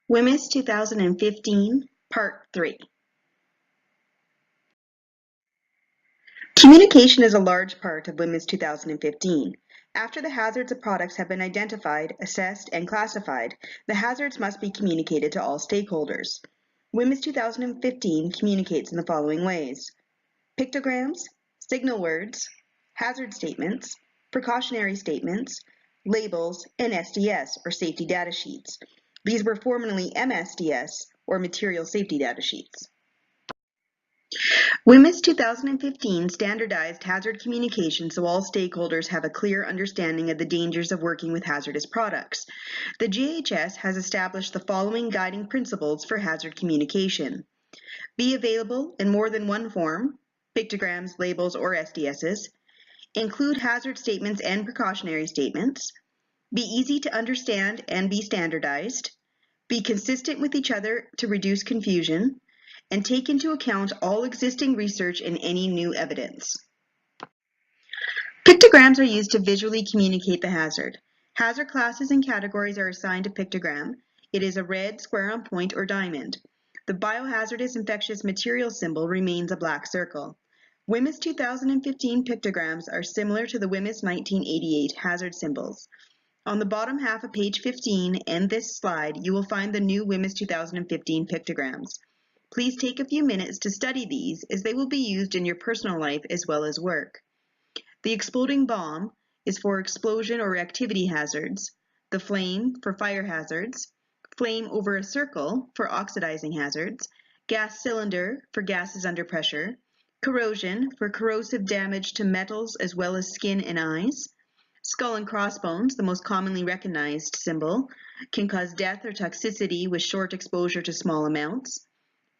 WHMIS 2015, Part 3. Communication is a large part of WHMIS 2015. After the hazards of products have been identified, assessed, and classified, the hazards must be communicated to all stakeholders. WHMIS 2015 communicates in the following ways: pictograms, signal words, hazard statements, precautionary statements, labels, and SDS, or safety data sheets. These were formerly MSDS, or material safety data sheets. WHMIS 2015 standardized hazard communication so all stakeholders have a clear understanding of the dangers of working with hazardous products. The GHS has established the following guiding principles for hazard communication. Be available in more than one form, pictograms, labels, or SDSs. Include hazard statements and precautionary statements. Be easy to understand and be standardized. Be consistent with each other to reduce confusion, and take into account all existing research and any new evidence. Pictograms are used to visually communicate the hazard. Hazard classes and categories are assigned a pictogram. It is a red square on point or diamond. The biohazardous infectious material symbol remains a black circle. WHMIS 2015 pictograms are similar to the WHMIS 1988 hazard symbols. On the bottom half of page 15 and this slide, you will find the new WHMIS 2015 pictograms. Please take a few minutes to study these, as they will be used in your personal life as well as work. The exploding bomb is for explosion or activity hazards, the flame for fire hazards, flame over a circle for oxidizing hazards, gas cylinder for gases under pressure, corrosion for corrosive damage to metals as well as skin and eyes, skull and crossbones, the most commonly recognized symbol, can cause death or toxicity with short exposure to small amounts.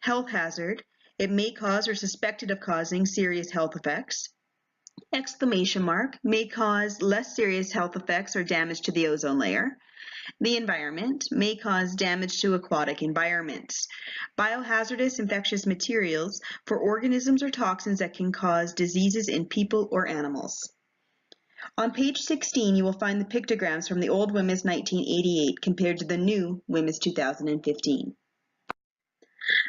Health hazard, it may cause or suspected of causing serious health effects. Exclamation mark, may cause less serious health effects or damage to the ozone layer. The environment, may cause damage to aquatic environments. Biohazardous infectious materials, for organisms or toxins that can cause diseases in people or animals. On page 16, you will find the pictograms from the old WHMIS 1988 compared to the new WHMIS 2015.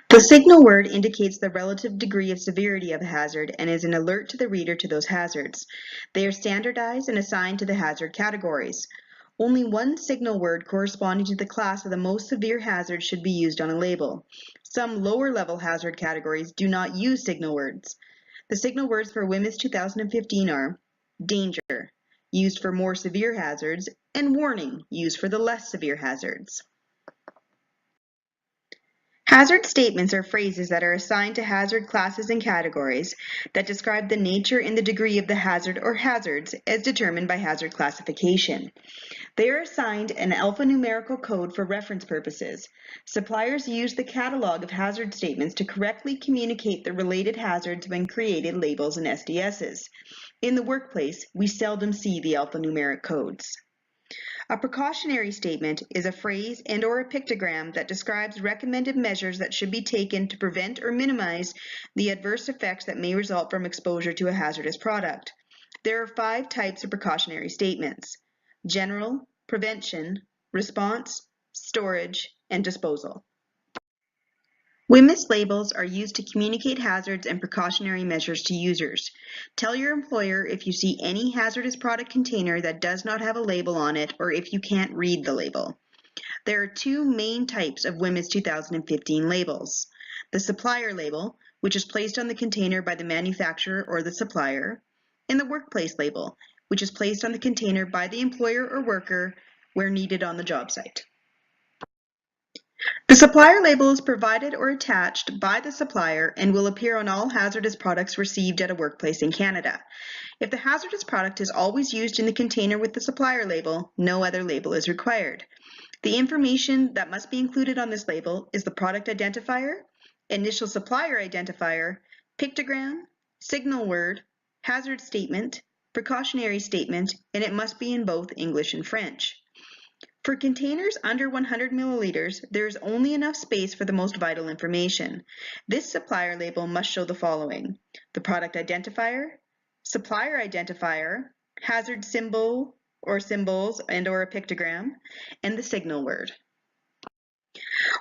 The signal word indicates the relative degree of severity of a hazard and is an alert to the reader to those hazards. They are standardized and assigned to the hazard categories. Only one signal word corresponding to the class of the most severe hazard should be used on a label. Some lower-level hazard categories do not use signal words. The signal words for WHMIS 2015 are danger, used for more severe hazards, and warning, used for the less severe hazards. Hazard statements are phrases that are assigned to hazard classes and categories that describe the nature and the degree of the hazard or hazards as determined by hazard classification. They are assigned an alphanumerical code for reference purposes. Suppliers use the catalog of hazard statements to correctly communicate the related hazards when creating labels and SDSs. In the workplace, we seldom see the alphanumeric codes. A precautionary statement is a phrase and/or a pictogram that describes recommended measures that should be taken to prevent or minimize the adverse effects that may result from exposure to a hazardous product. There are 5 types of precautionary statements: general, prevention, response, storage, and disposal. WHMIS labels are used to communicate hazards and precautionary measures to users. Tell your employer if you see any hazardous product container that does not have a label on it or if you can't read the label. There are 2 main types of WHMIS 2015 labels: the supplier label, which is placed on the container by the manufacturer or the supplier, and the workplace label, which is placed on the container by the employer or worker where needed on the job site. The supplier label is provided or attached by the supplier and will appear on all hazardous products received at a workplace in Canada. If the hazardous product is always used in the container with the supplier label, no other label is required. The information that must be included on this label is the product identifier, initial supplier identifier, pictogram, signal word, hazard statement, precautionary statement, and it must be in both English and French. For containers under 100 milliliters, there is only enough space for the most vital information. This supplier label must show the following: the product identifier, supplier identifier, hazard symbol or symbols and/or a pictogram, and the signal word.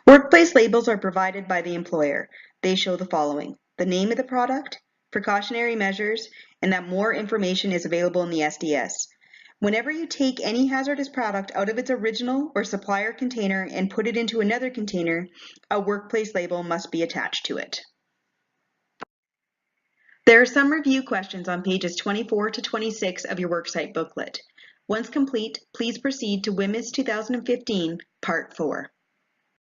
Workplace labels are provided by the employer. They show the following: the name of the product, precautionary measures, and that more information is available in the SDS. Whenever you take any hazardous product out of its original or supplier container and put it into another container, a workplace label must be attached to it. There are some review questions on pages 24 to 26 of your worksite booklet. Once complete, please proceed to WHMIS 2015, Part 4.